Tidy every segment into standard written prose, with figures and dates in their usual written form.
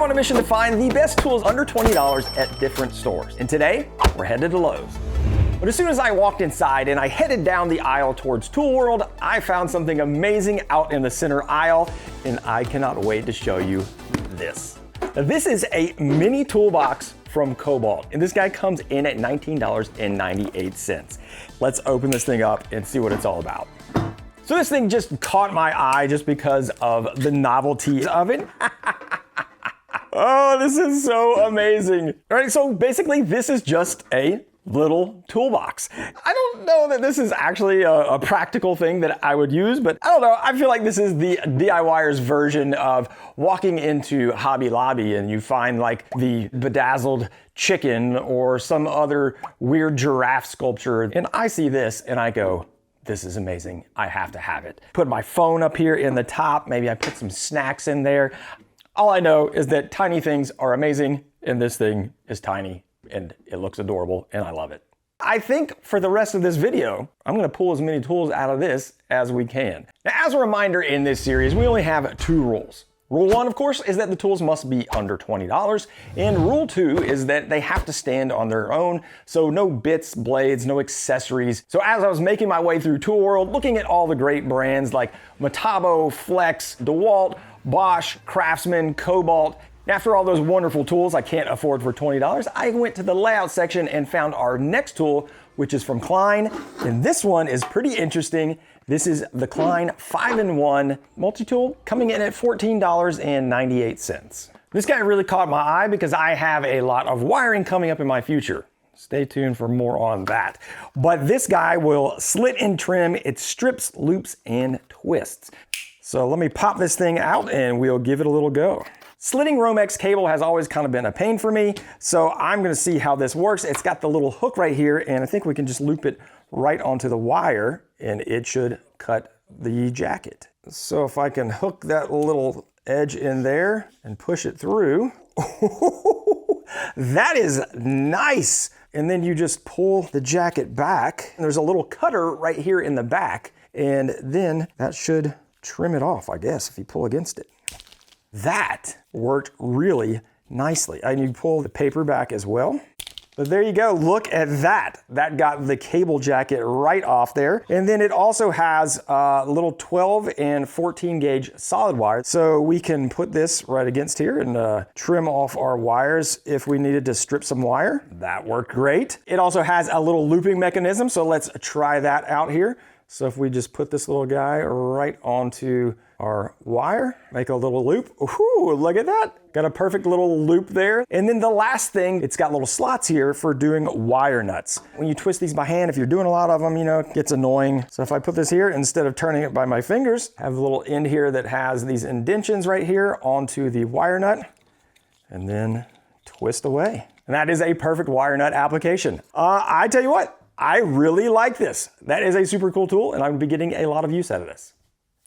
on a mission to find the best tools under $20 at different stores. And today, we're headed to Lowe's. But as soon as I walked inside and I headed down the aisle towards Tool World, I found something amazing out in the center aisle, and I cannot wait to show you this. Now, this is a mini toolbox from Cobalt, and this guy comes in at $19.98. Let's open this thing up and see what it's all about. So this thing just caught my eye just because of the novelty of it. Oh, this is so amazing. All right, so basically this is just a little toolbox. I don't know that this is actually a practical thing that I would use, but I don't know. I feel like this is the DIYer's version of walking into Hobby Lobby and you find like the bedazzled chicken or some other weird giraffe sculpture. And I see this and I go, this is amazing. I have to have it. Put my phone up here in the top. Maybe I put some snacks in there. All I know is that tiny things are amazing and this thing is tiny and it looks adorable and I love it. I think for the rest of this video, I'm gonna pull as many tools out of this as we can. Now, as a reminder in this series, we only have 2 rules. Rule 1, of course, is that the tools must be under $20. And rule 2 is that they have to stand on their own. So no bits, blades, no accessories. So as I was making my way through Tool World, looking at all the great brands like Metabo, Flex, DeWalt, Bosch, Craftsman, Cobalt, after all those wonderful tools I can't afford for $20, I went to the layout section and found our next tool, which is from Klein. And this one is pretty interesting. This is the Klein 5-in-1 multi-tool coming in at $14.98. This guy really caught my eye because I have a lot of wiring coming up in my future. Stay tuned for more on that. But this guy will slit and trim. It strips, loops, and twists. So let me pop this thing out and we'll give it a little go. Slitting Romex cable has always kind of been a pain for me, so I'm gonna see how this works. It's got the little hook right here, and I think we can just loop it right onto the wire, and it should cut the jacket. So if I can hook that little edge in there and push it through, that is nice. And then you just pull the jacket back. There's a little cutter right here in the back, and then that should trim it off, I guess, if you pull against it. That worked really nicely. And you pull the paper back as well. But there you go, look at that. That got the cable jacket right off there. And then it also has a little 12 and 14 gauge solid wire. So we can put this right against here and trim off our wires if we needed to strip some wire. That worked great. It also has a little looping mechanism, so let's try that out here. So if we just put this little guy right onto our wire, make a little loop. Ooh, look at that. Got a perfect little loop there. And then the last thing, it's got little slots here for doing wire nuts. When you twist these by hand, if you're doing a lot of them, you know, it gets annoying. So if I put this here, instead of turning it by my fingers, I have a little end here that has these indentions right here onto the wire nut, and then twist away. And that is a perfect wire nut application. I tell you what, I really like this. That is a super cool tool, and I'm gonna be getting a lot of use out of this.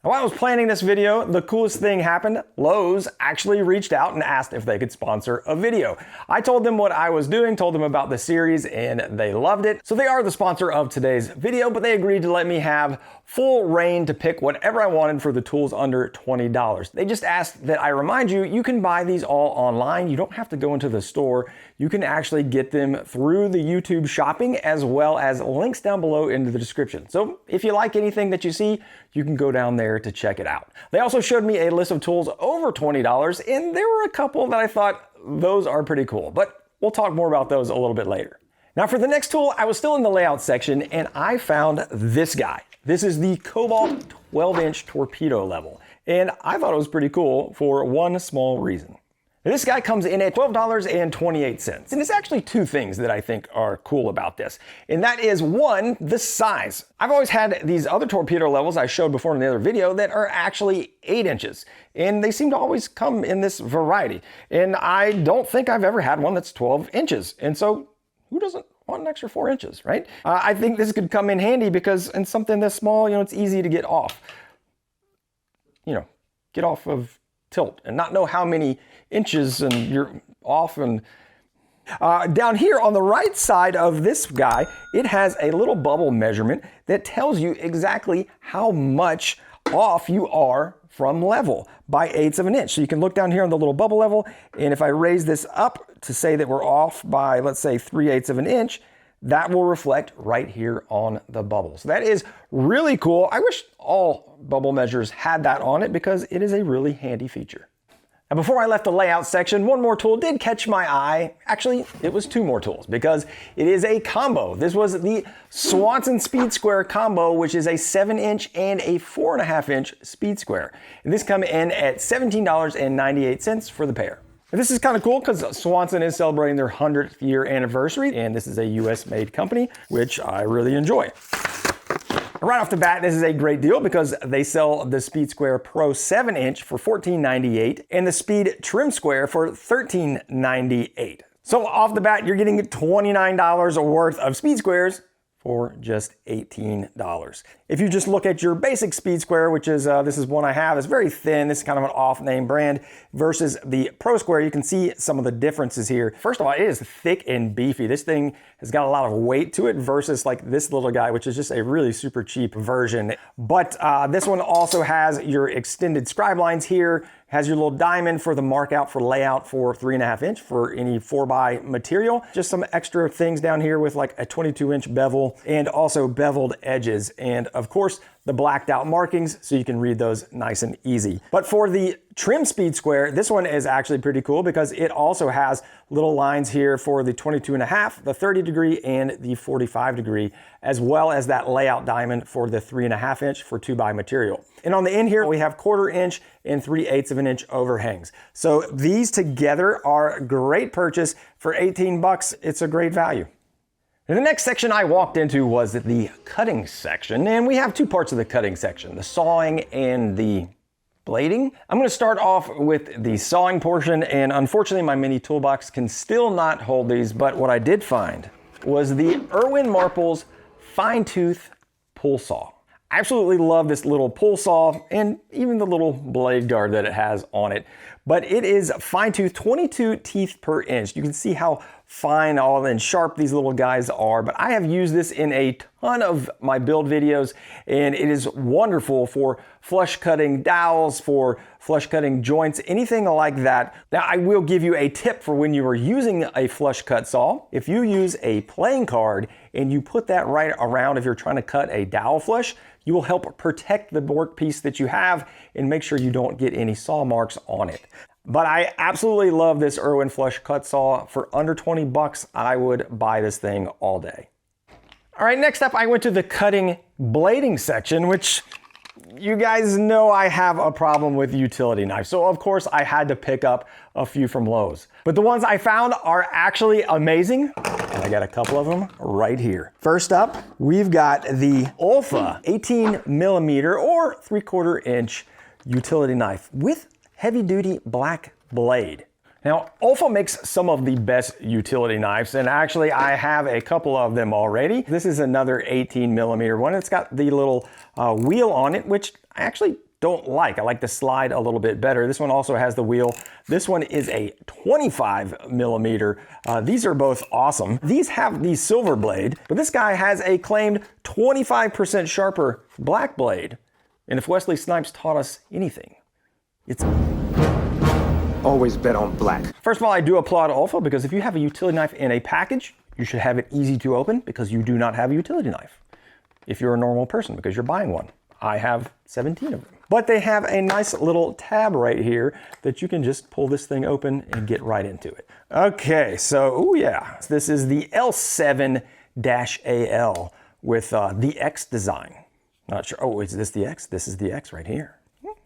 While I was planning this video, the coolest thing happened. Lowe's actually reached out and asked if they could sponsor a video. I told them what I was doing, told them about the series, and they loved it. So they are the sponsor of today's video, but they agreed to let me have full reign to pick whatever I wanted for the tools under $20. They just asked that I remind you, you can buy these all online. You don't have to go into the store. You can actually get them through the YouTube shopping, as well as links down below in the description. So if you like anything that you see, you can go down there to check it out. They also showed me a list of tools over $20, and there were a couple that I thought those are pretty cool, but we'll talk more about those a little bit later. Now for the next tool, I was still in the layout section and I found this guy. This is the Cobalt 12-inch torpedo level, and I thought it was pretty cool for one small reason. This guy comes in at $12.28. And it's actually 2 things that I think are cool about this. And that is 1, the size. I've always had these other torpedo levels I showed before in the other video that are actually 8 inches. And they seem to always come in this variety. And I don't think I've ever had one that's 12 inches. And so who doesn't want an extra 4 inches, right? I think this could come in handy because in something this small, you know, it's easy to get off. You know, get off of tilt and not know how many inches and you're off. And down here on the right side of this guy, it has a little bubble measurement that tells you exactly how much off you are from level by 1/8 of an inch. So you can look down here on the little bubble level, and if I raise this up to say that we're off by, let's say, 3/8 of an inch, that will reflect right here on the bubble. So that is really cool. I wish all bubble measures had that on it because it is a really handy feature. Now, before I left the layout section, one more tool did catch my eye. Actually, it was 2 more tools because it is a combo. This was the Swanson Speed Square combo, which is a 7-inch and a 4.5-inch speed square. And this come in at $17.98 for the pair. And this is kind of cool because Swanson is celebrating their 100th year anniversary, and this is a US made company, which I really enjoy. Right off the bat, this is a great deal because they sell the Speed Square Pro 7-inch for $14.98 and the Speed Trim Square for $13.98. So off the bat, you're getting $29 worth of Speed Squares for just $18. If you just look at your basic Speed Square, which is, this is one I have, it's very thin, this is kind of an off-name brand, versus the Pro Square, you can see some of the differences here. First of all, it is thick and beefy. This thing has got a lot of weight to it versus like this little guy, which is just a really super cheap version. But this one also has your extended scribe lines here, has your little diamond for the mark out for layout for 3.5 inch for any 4x material. Just some extra things down here with like a 22-inch bevel and also beveled edges. And of course, the blacked out markings so you can read those nice and easy. But for the trim Speed Square, this one is actually pretty cool because it also has little lines here for the 22.5, the 30 degree, and the 45 degree, as well as that layout diamond for the 3.5 inch for 2x material. And on the end here, we have 1/4 inch and 3/8 of an inch overhangs. So these together are a great purchase. For 18 bucks, it's a great value. And the next section I walked into was the cutting section, and we have 2 parts of the cutting section, the sawing and the blading. I'm going to start off with the sawing portion, and unfortunately my mini toolbox can still not hold these, but what I did find was the Irwin Marples fine tooth pull saw. I absolutely love this little pull saw and even the little blade guard that it has on it. But it is fine tooth, 22 teeth per inch. You can see how fine all and sharp these little guys are. But I have used this in a ton of my build videos, and it is wonderful for flush cutting dowels, for flush cutting joints, anything like that. Now, I will give you a tip for when you are using a flush cut saw. If you use a playing card and you put that right around if you're trying to cut a dowel flush, you will help protect the workpiece that you have and make sure you don't get any saw marks on it. But I absolutely love this Irwin flush cut saw. For under 20 bucks, I would buy this thing all day. All right, next up, I went to the cutting blading section, which you guys know I have a problem with utility knives. So of course I had to pick up a few from Lowe's. But the ones I found are actually amazing. And I got a couple of them right here. First up, we've got the Olfa 18mm or 3/4 inch utility knife with heavy duty black blade. Now, Olfa makes some of the best utility knives, and actually I have a couple of them already. This is another 18mm one. It's got the little wheel on it, which I actually don't like. I like the slide a little bit better. This one also has the wheel. This one is a 25mm. These are both awesome. These have the silver blade, but this guy has a claimed 25% sharper black blade. And if Wesley Snipes taught us anything, it's always bet on black. First of all, I do applaud Olfa because if you have a utility knife in a package, you should have it easy to open because you do not have a utility knife. If you're a normal person, because you're buying one. I have 17 of them. But they have a nice little tab right here that you can just pull this thing open and get right into it. Okay, so, oh yeah, this is the L7-AL with the X design. Not sure, oh, is this the X? This is the X right here.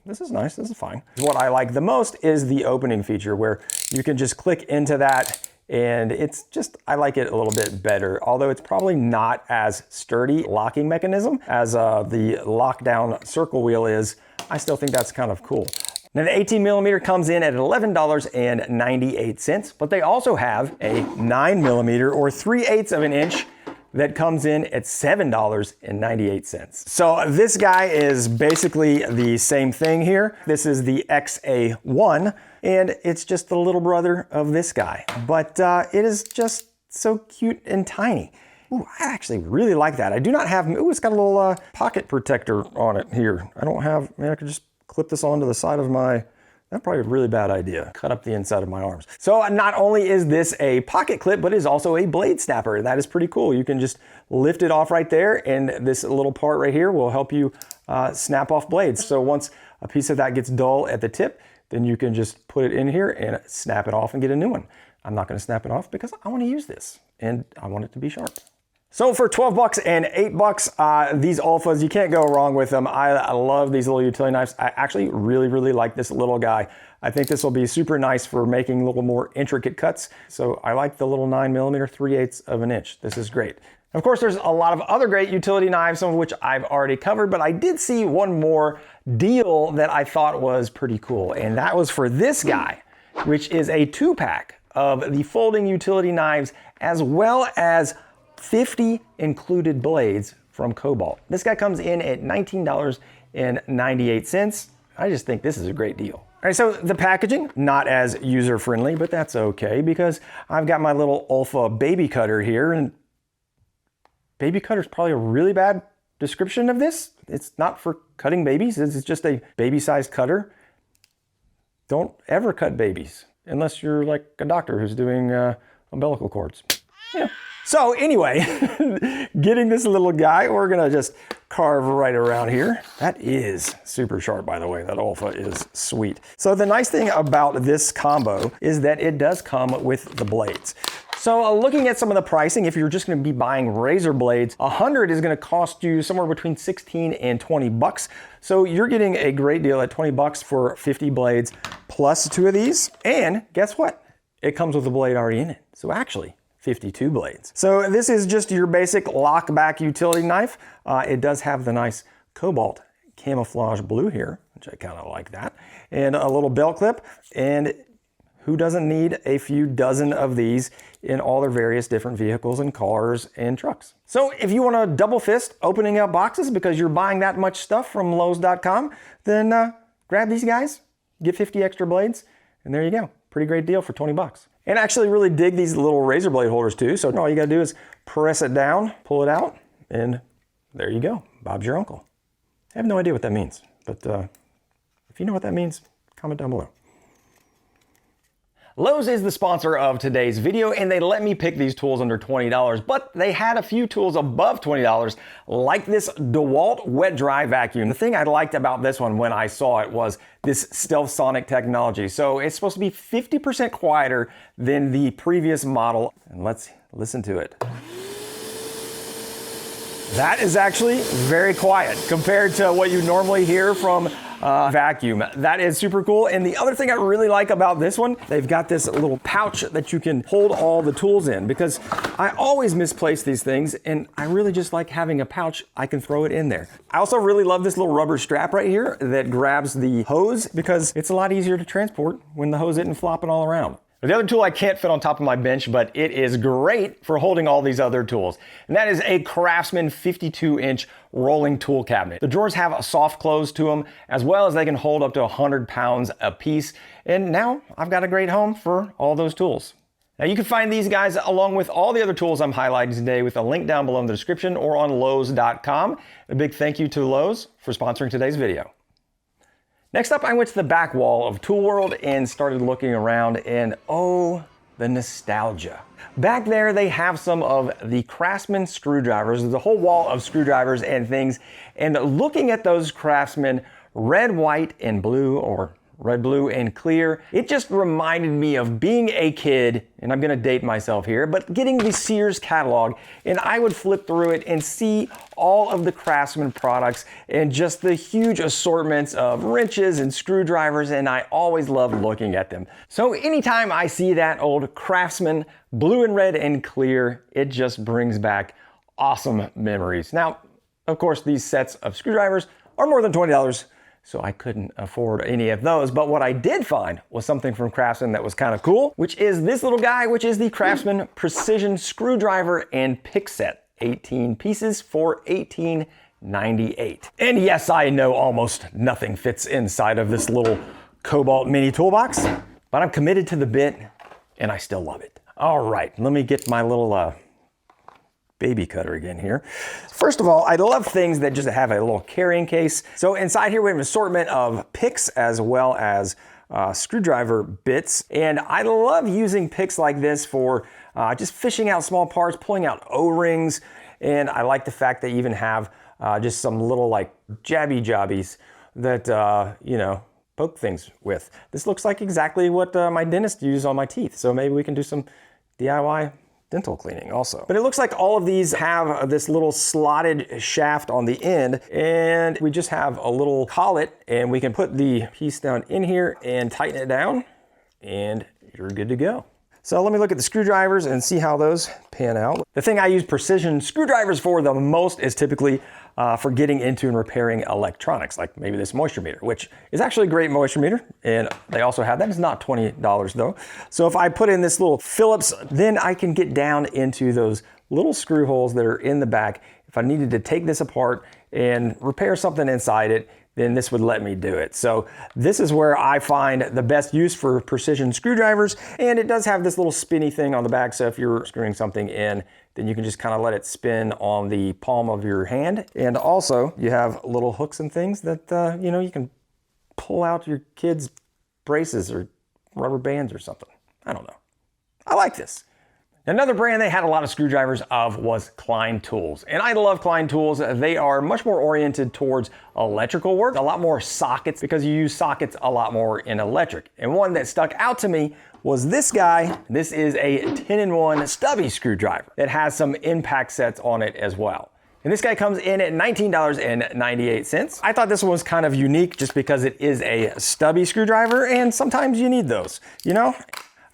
This is nice, this is fine. What I like the most is the opening feature where you can just click into that, and it's just, I like it a little bit better, although it's probably not as sturdy locking mechanism as the lockdown circle wheel is. I still think that's kind of cool. Now the 18mm comes in at $11.98, but they also have a 9mm or 3/8 of an inch that comes in at $7.98. So this guy is basically the same thing here. This is the XA1, and it's just the little brother of this guy. But it is just so cute and tiny. Ooh, I actually really like that. I do not have, ooh, it's got a little pocket protector on it here. I don't have, maybe I could just clip this onto the side of my, that's probably a really bad idea. Cut up the inside of my arms. So not only is this a pocket clip, but it is also a blade snapper. That is pretty cool. You can just lift it off right there, and this little part right here will help you snap off blades. So once a piece of that gets dull at the tip, then you can just put it in here and snap it off and get a new one. I'm not gonna snap it off because I wanna use this and I want it to be sharp. So for 12 bucks and 8 bucks, these Olfas, you can't go wrong with them. I love these little utility knives. I actually really like this little guy. I think this will be super nice for making a little more intricate cuts. So I like the little 9mm 3/8 of an inch. This is great. Of course, there's a lot of other great utility knives, some of which I've already covered, but I did see one more deal that I thought was pretty cool. And that was for this guy, which is a 2-pack of the folding utility knives, as well as 50 included blades from Cobalt. This guy comes in at $19.98. I just think this is a great deal. All right, so the packaging, not as user-friendly, but that's okay because I've got my little Olfa baby cutter here, and baby cutter is probably a really bad description of this. It's not for cutting babies. It's just a baby-sized cutter. Don't ever cut babies unless you're like a doctor who's doing umbilical cords. Yeah. So anyway, getting this little guy, we're gonna just carve right around here. That is super sharp, by the way. That Olfa is sweet. So the nice thing about this combo is that it does come with the blades. So looking at some of the pricing, if you're just gonna be buying razor blades, 100 is gonna cost you somewhere between 16 and 20 bucks. So you're getting a great deal at 20 bucks for 50 blades plus 2 of these. And guess what? It comes with a blade already in it. So actually, 52 blades. So this is just your basic lock back utility knife. It does have the nice Cobalt camouflage blue here, which I kind of like that, and a little belt clip. And who doesn't need a few dozen of these in all their various different vehicles and cars and trucks? So if you want to double fist opening up boxes because you're buying that much stuff from Lowe's.com, then grab these guys, get 50 extra blades, and there you go. Pretty great deal for 20 bucks. And I actually really dig these little razor blade holders too. So all you gotta do is press it down, pull it out, and there you go. Bob's your uncle. I have no idea what that means, but if you know what that means, comment down below. Lowe's is the sponsor of today's video, and they let me pick these tools under $20, but they had a few tools above $20, like this DeWalt wet dry vacuum. The thing I liked about this one when I saw it was this stealth sonic technology. So it's supposed to be 50% quieter than the previous model. And let's listen to it. That is actually very quiet compared to what you normally hear from vacuum. That is super cool. And the other thing I really like about this one, they've got this little pouch that you can hold all the tools in, because I always misplace these things and I really just like having a pouch I can throw it in there. I also really love this little rubber strap right here that grabs the hose, because it's a lot easier to transport when the hose isn't flopping all around. The other tool I can't fit on top of my bench, but it is great for holding all these other tools, and that is a Craftsman 52-inch rolling tool cabinet. The drawers have a soft close to them, as well as they can hold up to 100 pounds a piece, and now I've got a great home for all those tools. Now you can find these guys along with all the other tools I'm highlighting today with a link down below in the description or on Lowes.com. A big thank you to Lowe's for sponsoring today's video. Next up, I went to the back wall of Tool World and started looking around, and oh, the nostalgia. Back there, they have some of the Craftsman screwdrivers. There's a whole wall of screwdrivers and things, and looking at those Craftsman red, white, and blue, or red, blue, and clear, it just reminded me of being a kid, and I'm gonna date myself here, but getting the Sears catalog, and I would flip through it and see all of the Craftsman products and just the huge assortments of wrenches and screwdrivers, and I always loved looking at them. So anytime I see that old Craftsman blue and red and clear, it just brings back awesome memories. Now, of course, these sets of screwdrivers are more than $20, so I couldn't afford any of those. But what I did find was something from Craftsman that was kind of cool, which is this little guy, which is the Craftsman Precision Screwdriver and Pick Set. 18 pieces for $18.98. And yes, I know almost nothing fits inside of this little Cobalt mini toolbox, but I'm committed to the bit and I still love it. All right, let me get my little baby cutter again here. First of all, I love things that just have a little carrying case. So inside here we have an assortment of picks as well as screwdriver bits. And I love using picks like this for just fishing out small parts, pulling out O-rings. And I like the fact they even have just some little like jabby jobbies that, you know, poke things with. This looks like exactly what my dentist used on my teeth. So maybe we can do some DIY dental cleaning also. But it looks like all of these have this little slotted shaft on the end, and we just have a little collet, and we can put the piece down in here and tighten it down, and you're good to go. So let me look at the screwdrivers and see how those pan out. The thing I use precision screwdrivers for the most is typically for getting into and repairing electronics, like maybe this moisture meter, which is actually a great moisture meter. And they also have that. It's not $20 though. So if I put in this little Phillips, then I can get down into those little screw holes that are in the back. If I needed to take this apart and repair something inside it, then this would let me do it. So this is where I find the best use for precision screwdrivers. And it does have this little spinny thing on the back. So if you're screwing something in, then you can just kind of let it spin on the palm of your hand. And also you have little hooks and things that, you know, you can pull out your kids' braces or rubber bands or something. I don't know. I like this. Another brand they had a lot of screwdrivers of was Klein Tools. And I love Klein Tools. They are much more oriented towards electrical work, a lot more sockets because you use sockets a lot more in electric. And one that stuck out to me was this guy. This is a 10-in-1 stubby screwdriver that has some impact sets on it as well. And this guy comes in at $19.98. I thought this one was kind of unique just because it is a stubby screwdriver and sometimes you need those, you know?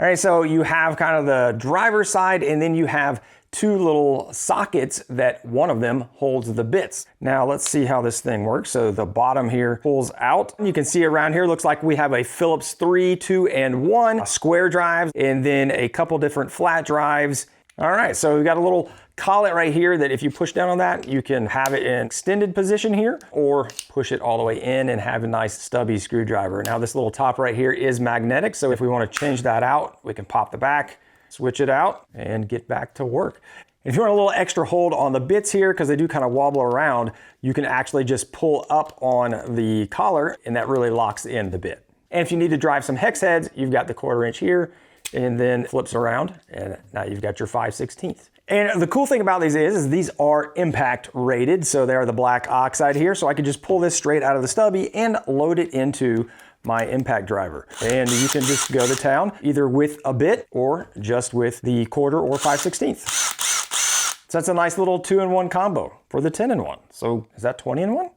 All right, so you have kind of the driver's side and then you have two little sockets that one of them holds the bits. Now let's see how this thing works. So the bottom here pulls out. You can see around here, looks like we have a Phillips 3, 2, and 1 square drive and then a couple different flat drives. All right, so we've got a little collet right here that if you push down on that, you can have it in extended position here or push it all the way in and have a nice stubby screwdriver. Now this little top right here is magnetic. So if we want to change that out, we can pop the back, switch it out and get back to work. If you want a little extra hold on the bits here, because they do kind of wobble around, you can actually just pull up on the collar and that really locks in the bit. And if you need to drive some hex heads, you've got the 1/4 inch here and then flips around and now you've got your 5/16. And the cool thing about these is these are impact rated. So they are the black oxide here. So I could just pull this straight out of the stubby and load it into my impact driver. And you can just go to town either with a bit or just with the 1/4 or 5/16. So that's a nice little 2-in-1 combo for the 10-in-1. So is that 20-in-1?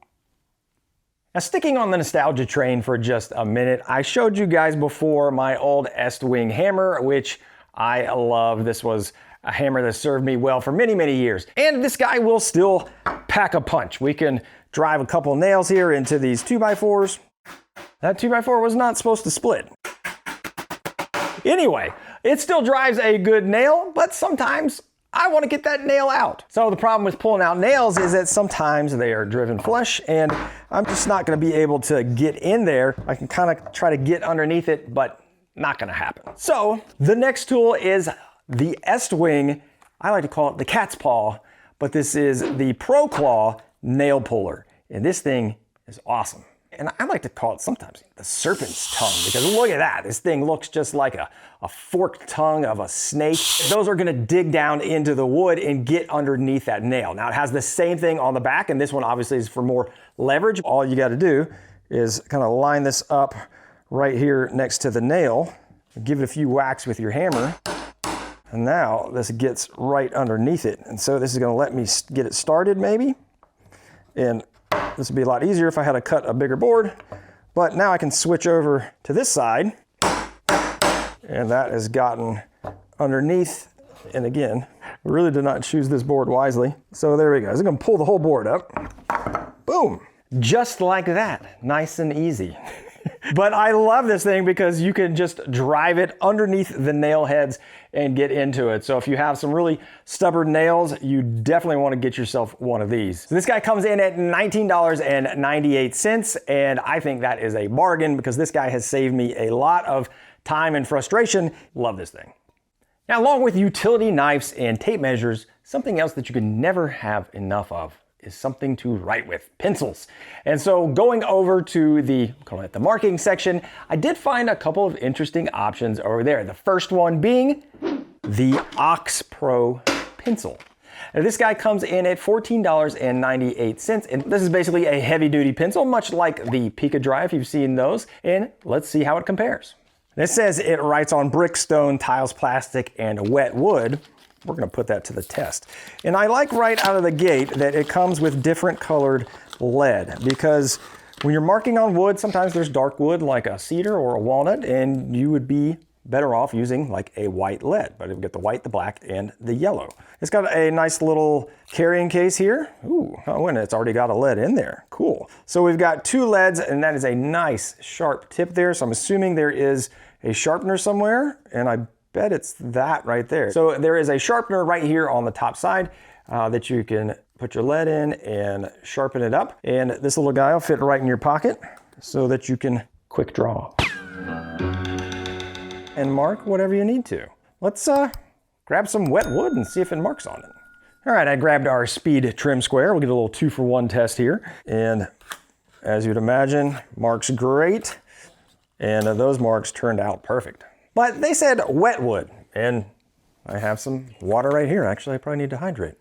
Now sticking on the nostalgia train for just a minute, I showed you guys before my old Est-Wing hammer, which I love. This was a hammer that served me well for many, many years. And this guy will still pack a punch. We can drive a couple nails here into these 2x4s. That 2x4 was not supposed to split. Anyway, it still drives a good nail, but sometimes I want to get that nail out. So the problem with pulling out nails is that sometimes they are driven flush and I'm just not going to be able to get in there. I can kind of try to get underneath it, but not going to happen. So the next tool is the Est-Wing. I like to call it the cat's paw, but this is the Pro Claw nail puller. And this thing is awesome. And I like to call it sometimes the serpent's tongue because look at that. This thing looks just like a forked tongue of a snake. Those are gonna dig down into the wood and get underneath that nail. Now it has the same thing on the back and this one obviously is for more leverage. All you gotta do is kind of line this up right here next to the nail, give it a few whacks with your hammer. And now this gets right underneath it. And so this is gonna let me get it started maybe. And this would be a lot easier if I had to cut a bigger board. But now I can switch over to this side. And that has gotten underneath. And again, I really did not choose this board wisely. So there we go. I'm gonna pull the whole board up. Boom. Just like that, nice and easy. But I love this thing because you can just drive it underneath the nail heads and get into it. So if you have some really stubborn nails, you definitely want to get yourself one of these. So this guy comes in at $19.98, and I think that is a bargain because this guy has saved me a lot of time and frustration. Love this thing. Now, along with utility knives and tape measures, something else that you can never have enough of is something to write with, pencils. And so going over to the marking section, I did find a couple of interesting options over there. The first one being the Ox Pro pencil. Now, this guy comes in at $14.98, and this is basically a heavy-duty pencil, much like the Pika Dry if you've seen those, and let's see how it compares. It says it writes on brick, stone, tiles, plastic, and wet wood. We're gonna put that to the test. And I like right out of the gate that it comes with different colored lead, because when you're marking on wood, sometimes there's dark wood like a cedar or a walnut, and you would be better off using like a white lead, but it'll get the white, the black, and the yellow. It's got a nice little carrying case here. Ooh, oh, and it's already got a lead in there. Cool. So we've got 2 leads, and that is a nice sharp tip there. So I'm assuming there is a sharpener somewhere, and I bet it's that right there. So there is a sharpener right here on the top side that you can put your lead in and sharpen it up. And this little guy will fit right in your pocket so that you can quick draw and mark whatever you need to. Let's grab some wet wood and see if it marks on it. All right, I grabbed our speed trim square. We'll get a little 2-for-1 test here. And as you'd imagine, marks great. And those marks turned out perfect. But they said wet wood, and I have some water right here. Actually, I probably need to hydrate.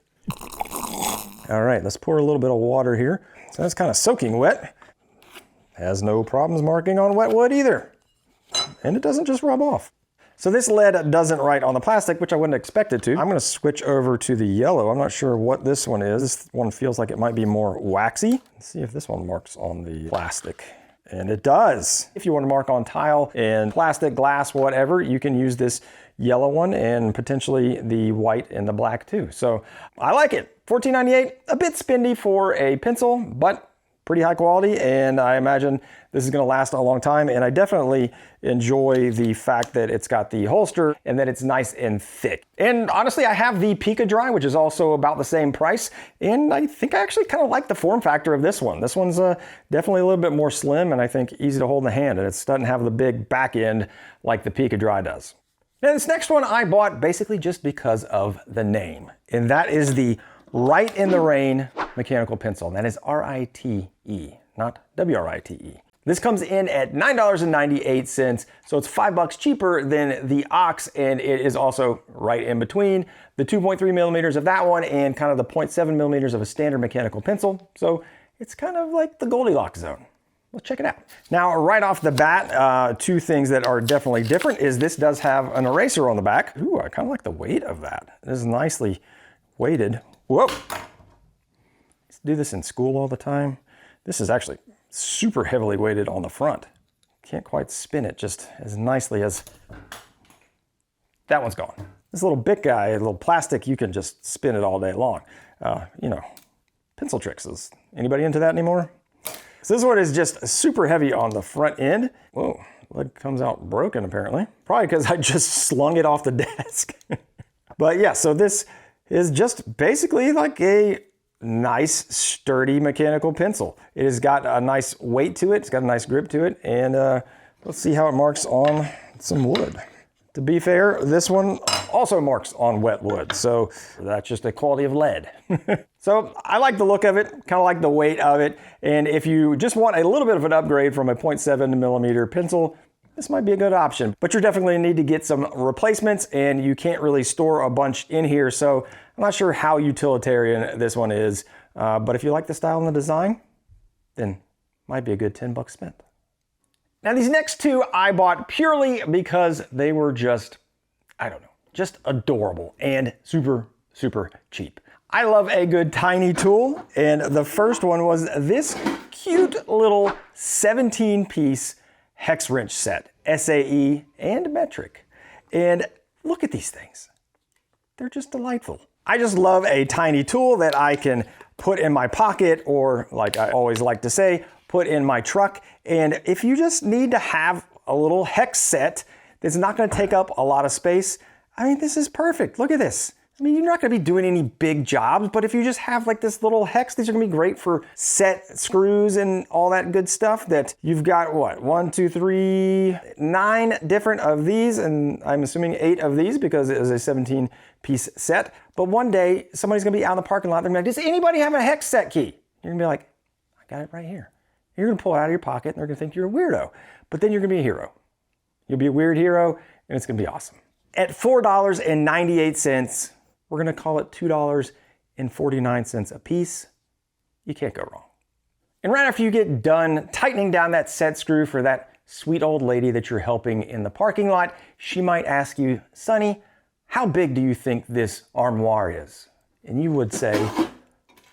All right, let's pour a little bit of water here. So that's kind of soaking wet. Has no problems marking on wet wood either. And it doesn't just rub off. So this lead doesn't write on the plastic, which I wouldn't expect it to. I'm gonna switch over to the yellow. I'm not sure what this one is. This one feels like it might be more waxy. Let's see if this one marks on the plastic. And it does. If you want to mark on tile and plastic, glass, whatever, you can use this yellow one and potentially the white and the black too. So I like it. $14.98, a bit spendy for a pencil, but pretty high quality, and I imagine this is going to last a long time. And I definitely enjoy the fact that it's got the holster and that it's nice and thick. And honestly, I have the Pika Dry, which is also about the same price, and I think I actually kind of like the form factor of this one. This one's definitely a little bit more slim, and I think easy to hold in the hand, and it doesn't have the big back end like the Pika Dry does. Now, this next one I bought basically just because of the name, and that is the Write in the Rain mechanical pencil. That is R-I-T-E, not W-R-I-T-E. This comes in at $9.98, so it's $5 cheaper than the Ox, and it is also right in between the 2.3 millimeters of that one and kind of the 0.7 millimeters of a standard mechanical pencil. So it's kind of like the Goldilocks zone. Let's check it out. Now, right off the bat, 2 things that are definitely different is this does have an eraser on the back. Ooh, I kind of like the weight of that. It is nicely weighted. Whoa. Let's do this in school all the time. This is actually super heavily weighted on the front. Can't quite spin it just as nicely as that one's gone. This little Bic guy, a little plastic, you can just spin it all day long. You know, pencil tricks. Is anybody into that anymore? So this one is just super heavy on the front end. Whoa, lead comes out broken apparently. Probably because I just slung it off the desk. But yeah, so this is just basically like a nice, sturdy mechanical pencil. It has got a nice weight to it. It's got a nice grip to it. And let's see how it marks on some wood. To be fair, this one also marks on wet wood. So that's just the quality of lead. So I like the look of it, kind of like the weight of it. And if you just want a little bit of an upgrade from a 0.7 millimeter pencil, this might be a good option, but you're definitely gonna need to get some replacements, and you can't really store a bunch in here. So I'm not sure how utilitarian this one is, but if you like the style and the design, then might be a good $10 spent. Now these next 2 I bought purely because they were just, I don't know, just adorable and super, super cheap. I love a good tiny tool, and the first one was this cute little 17-piece hex wrench set, SAE and metric. And look at these things. They're just delightful. I just love a tiny tool that I can put in my pocket, or like I always like to say, put in my truck. And if you just need to have a little hex set that's not gonna take up a lot of space, I mean, this is perfect. Look at this. I mean, you're not gonna be doing any big jobs, but if you just have like this little hex, these are gonna be great for set screws and all that good stuff that you've got, what, 1, 2, 3, 9 different of these, and I'm assuming 8 of these because it is a 17-piece set. But one day, somebody's gonna be out in the parking lot, they're gonna be like, does anybody have a hex set key? You're gonna be like, I got it right here. You're gonna pull it out of your pocket and they're gonna think you're a weirdo, but then you're gonna be a hero. You'll be a weird hero and it's gonna be awesome. At $4.98, we're gonna call it $2.49 a piece. You can't go wrong. And right after you get done tightening down that set screw for that sweet old lady that you're helping in the parking lot, she might ask you, Sonny, how big do you think this armoire is? And you would say,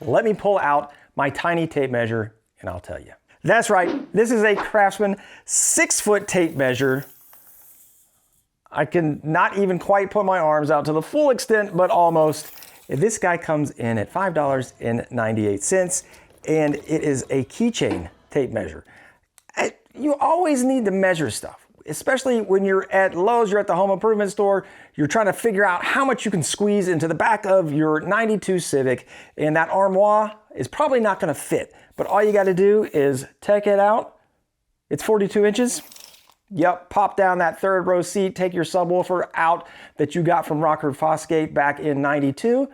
let me pull out my tiny tape measure and I'll tell you. That's right, this is a Craftsman 6-foot tape measure. I can not even quite put my arms out to the full extent, but almost. This guy comes in at $5.98, and it is a keychain tape measure. You always need to measure stuff, especially when you're at Lowe's, you're at the home improvement store, you're trying to figure out how much you can squeeze into the back of your 92 Civic, and that armoire is probably not gonna fit. But all you gotta do is take it out. It's 42 inches. Yep, pop down that third row seat, take your subwoofer out that you got from Rockford Fosgate back in 92,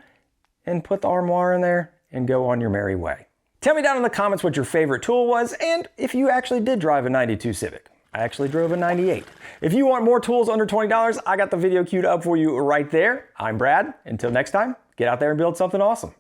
and put the armoire in there and go on your merry way. Tell me down in the comments what your favorite tool was and if you actually did drive a 92 Civic. I actually drove a 98. If you want more tools under $20, I got the video queued up for you right there. I'm Brad. Until next time, get out there and build something awesome.